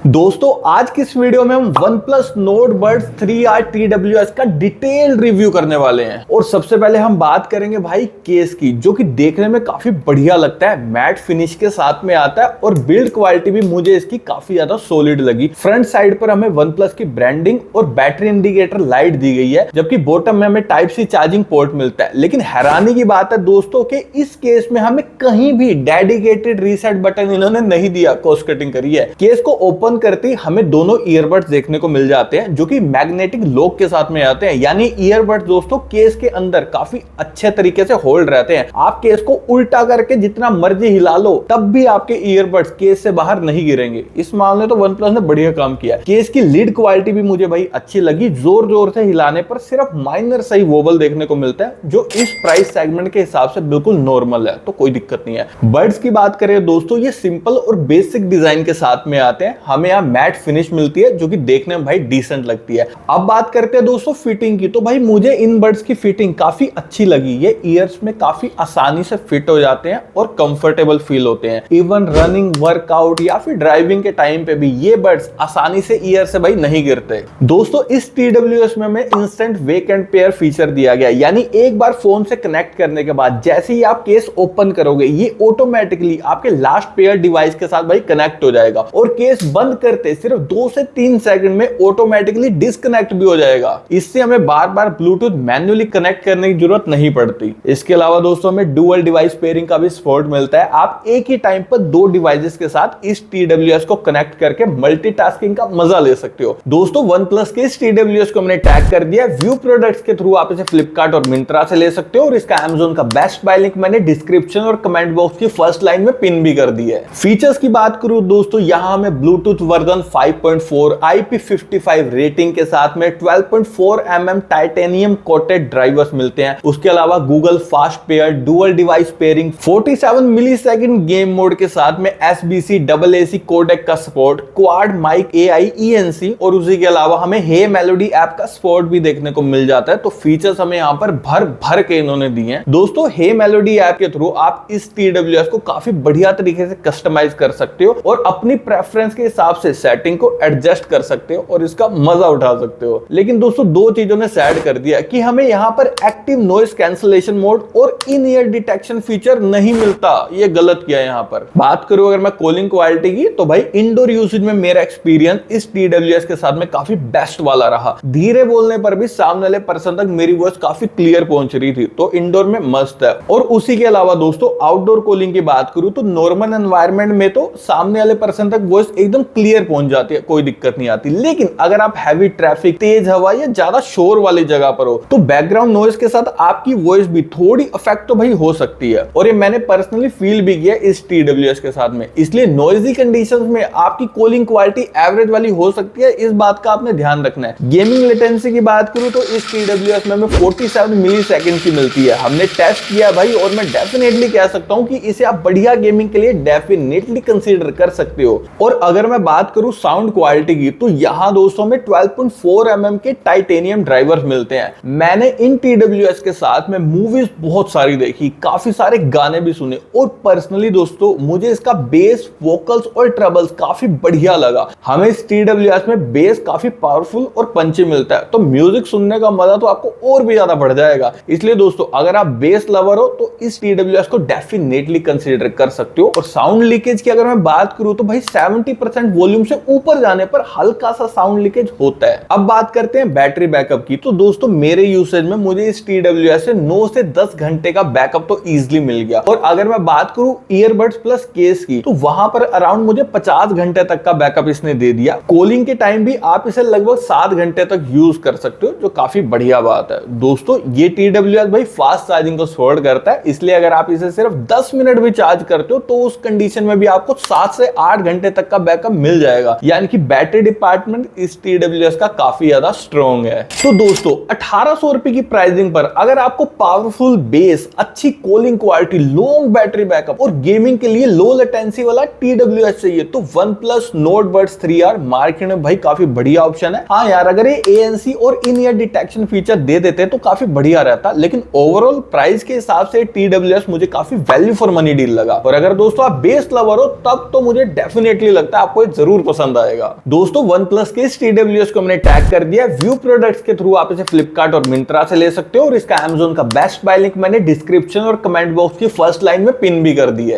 दोस्तों आज की इस वीडियो में हम OnePlus Nord Buds 3R TWS का डिटेल रिव्यू करने वाले हैं। और सबसे पहले हम बात करेंगे भाई केस की, जो कि देखने में काफी बढ़िया लगता है, मैट फिनिश के साथ में आता है और बिल्ड क्वालिटी भी मुझे इसकी काफी ज्यादा सॉलिड लगी। फ्रंट साइड पर हमें OnePlus की ब्रांडिंग और बैटरी इंडिकेटर लाइट दी गई है, जबकि बॉटम में हमें टाइप सी चार्जिंग पोर्ट मिलता है। लेकिन हैरानी की बात है दोस्तों कि इस केस में हमें कहीं भी डेडिकेटेड रीसेट बटन इन्होंने नहीं दिया, कॉस्ट कटिंग करी है। केस को ओपन करते ही हमें दोनों ईयरबड्स देखने को मिल जाते हैं, जो कि मैग्नेटिक लॉक के साथ में आते हैं। यानी ईयरबड्स दोस्तों केस के अंदर काफी अच्छे तरीके से होल्ड रहते हैं। आप केस को उल्टा करके जितना मर्जी हिला लो तब भी आपके ईयरबड्स केस से बाहर नहीं गिरेंगे। इस मामले तो OnePlus ने बढ़िया काम किया। केस की लीड क्वालिटी भी मुझे भाई अच्छी लगी। जोर जोर से हिलाने पर सिर्फ माइनर सही वोबल देखने को मिलता है, जो इस प्राइस सेगमेंट के हिसाब से बिल्कुल नॉर्मल है, तो कोई दिक्कत नहीं है। बड्स की बात करें दोस्तों, ये सिंपल और बेसिक डिजाइन के साथ में आते हैं। हमें यहाँ मैट फिनिश मिलती है, जो कि देखने में भाई डिसेंट लगती है। अब बात करते हैं दोस्तों फिटिंग की, तो भाई मुझे इन बड्स की फिटिंग काफी अच्छी लगी। ये ईयर्स में काफी आसानी से फिट हो जाते हैं और कंफर्टेबल फील होते हैं। इवन रनिंग, वर्कआउट या फिर ड्राइविंग के टाइम पे भी ये बड्स आसानी से ईयर से भाई नहीं गिरते। दोस्तों इस TWS में हमें instant wake and pair feature दिया गया, यानी एक बार फोन से कनेक्ट करने के बाद जैसे ही आप केस ओपन करोगे, ये ऑटोमेटिकली आपके लास्ट पेयर डिवाइस के साथ भाई कनेक्ट हो जाएगा और केस बंद करते सिर्फ 2 से 3 सेकंड में ऑटोमेटिकली डिस्कनेक्ट भी हो जाएगा। इससे हमें बार बार ब्लूटूथ मैन्युअली कनेक्ट करने की जरूरत नहीं पड़ती। इसके अलावा दोस्तों हमें डुअल डिवाइस पेयरिंग का भी सपोर्ट मिलता है। आप एक ही टाइम पर 2 डिवाइसेस के साथ इस TWS को कनेक्ट करके मल्टीटास्किंग का मजा ले सकते हो। दोस्तों OnePlus के इस TWS को मैंने टैग कर दिया। व्यू प्रोडक्ट्स के थ्रू आप इसे फ्लिपकार्ट और मिंत्रा से ले सकते हो और इसका Amazon का बेस्ट बाय लिंक मैंने डिस्क्रिप्शन और कमेंट बॉक्स की फर्स्ट लाइन में पिन भी कर दी है। फीचर्स की बात करूं दोस्तों, यहां हमें ब्लूटूथ वर्जन 5.4 IP55 रेटिंग के साथ में 12.4 mm टाइटेनियम कोटेड ड्राइवर्स मिलते हैं। उसके अलावा Google fast pair, dual device pairing, 47 millisecond game mode के साथ में SBC AAC कोडेक का support, quad mic AI ENC और उसी के अलावा हमें हे मेलोडी ऐप का सपोर्ट भी देखने को मिल जाता है। तो फीचर्स हमें यहाँ पर भर भर के इन्होंने दिए हैं। दोस्तों हे मेलोडी ऐप के थ्रू आप इस TWS को काफी बढ़िया तरीके से कस्टमाइज कर सकते हो और अपनी प्रेफरेंस के हिसाब से सेटिंग को एडजस्ट कर सकते हो और इसका मजा उठा सकते हो। लेकिन दोस्तों 2 चीजों ने सैड कर दिया कि हमें यहाँ पर एक्टिव नॉइस कैंसलेशन मोड और इन ईयर डिटेक्शन फीचर नहीं मिलता। ये गलत किया यहाँ पर। बात करूं अगर मैं कॉलिंग क्वालिटी की, तो भाई इंडोर यूसेज में मेरा एक्सपीरियंस इस TWS के साथ में काफी बेस्ट वाला रहा। धीरे बोलने पर भी सामने वाले पर्सन तक मेरी वॉइस काफी क्लियर पहुंच रही थी, तो इंडोर में मस्त है। और उसी के अलावा दोस्तों आउटडोर कॉलिंग की बात करूं तो नॉर्मल एनवायरनमेंट में तो सामने वाले पर्सन तक वॉइस एकदम क्लियर पहुंच जाती है, कोई दिक्कत नहीं आती। लेकिन अगर आप हैवी ट्रैफिक, तेज हवा या ज्यादा शोर वाली जगह पर हो, तो बैकग्राउंड नॉइज के साथ आपकी वॉइस भी थोड़ी अफेक्ट तो भाई हो सकती है। और ये मैंने पर्सनली फील भी किया इस TWS के साथ में। इसलिए नॉइजी कंडीशंस में आपकी कॉलिंग क्वालिटी एवरेज वाली हो सकती है, इस बात का आपने ध्यान रखना है। गेमिंग लेटेंसी की बात करूं तो इस TWS में हमें 47 मिलीसेकंड की मिलती है। हमने टेस्ट किया भाई और मैं डेफिनेटली कह सकता हूं कि इसे आप बढ़िया गेमिंग के लिए डेफिनेटली कंसीडर कर सकते हो। और अगर मैं बात करूं साउंड क्वालिटी की, तो यहां दोस्तों में 12.4 mm के टाइटेनियम ड्राइवर्स मिलते हैं। मैंने इन TWS के साथ में मूवीज बहुत सारी देखी, काफी सारे गाने भी सुने और पर्सनली दोस्तों मुझे इसका बेस, वोकल्स और ट्रबल्स काफी बढ़िया लगा। हमें इस TWS में बेस काफी पावरफुल और पंची मिलता है, तो म्यूजिक सुनने का मजा तो आपको और भी ज्यादा बढ़ जाएगा। इसलिए दोस्तों अगर आप बेस लवर हो तो इस TWS को डेफिनेटली कंसीडर कर सकते हो। और साउंड लीकेज की अगर मैं बात करूं तो भाई 70% वॉल्यूम से ऊपर जाने पर हल्का सा साउंड लीकेज होता है। अब बात करते हैं बैटरी बैकअप की, तो दोस्तों मेरे यूसेज में मुझे इस TWS से 9 से 10 घंटे का बैकअप तो इजीली मिल गया। और अगर मैं बात करूं ईयरबड्स प्लस केस की, तो वहां पर अराउंड मुझे 50 घंटे तक का बैकअप इसने दे दिया। कॉलिंग के टाइम भी आप इसे लगभग 7 घंटे तक यूज कर सकते हो, जो काफी बढ़िया बात है। दोस्तों ये TWS भाई फास्ट चार्जिंग को सपोर्ट करता है, इसलिए अगर आप इसे सिर्फ 10 मिनट भी चार्ज करते हो तो उस कंडीशन में भी आपको 7 से 8 घंटे तक का बैकअप मिल जाएगा। यानी कि बैटरी डिपार्टमेंट इस TWS का काफी ज्यादा स्ट्रॉन्ग है। तो दोस्तों 1800 रुपए की प्राइसिंग पर अगर आपको पावरफुल बेस, अच्छी calling quality, long battery backup और गेमिंग के लिए लो लेटेंसी वाला TWS चाहिए, तो OnePlus Nord Buds 3R market में भाई काफी बढ़िया ऑप्शन है। हाँ यार, अगर ये ANC और इन ईयर डिटेक्शन फीचर दे देते तो काफी बढ़िया रहता, लेकिन ओवरऑल प्राइस के हिसाब से TWS मुझे काफी वैल्यू फॉर मनी डील लगा। और अगर दोस्तों आप बेस लवर हो तब तो मुझे डेफिनेटली लगता है आपको जरूर पसंद आएगा। दोस्तों OnePlus के इस TWS को मैंने टैग कर दिया। व्यू प्रोडक्ट्स के थ्रू आप इसे फ्लिपकार्ट और मिंत्रा से ले सकते हो और इसका Amazon का बेस्ट बाय लिंक मैंने डिस्क्रिप्शन और कमेंट बॉक्स की फर्स्ट लाइन में पिन भी कर दी है।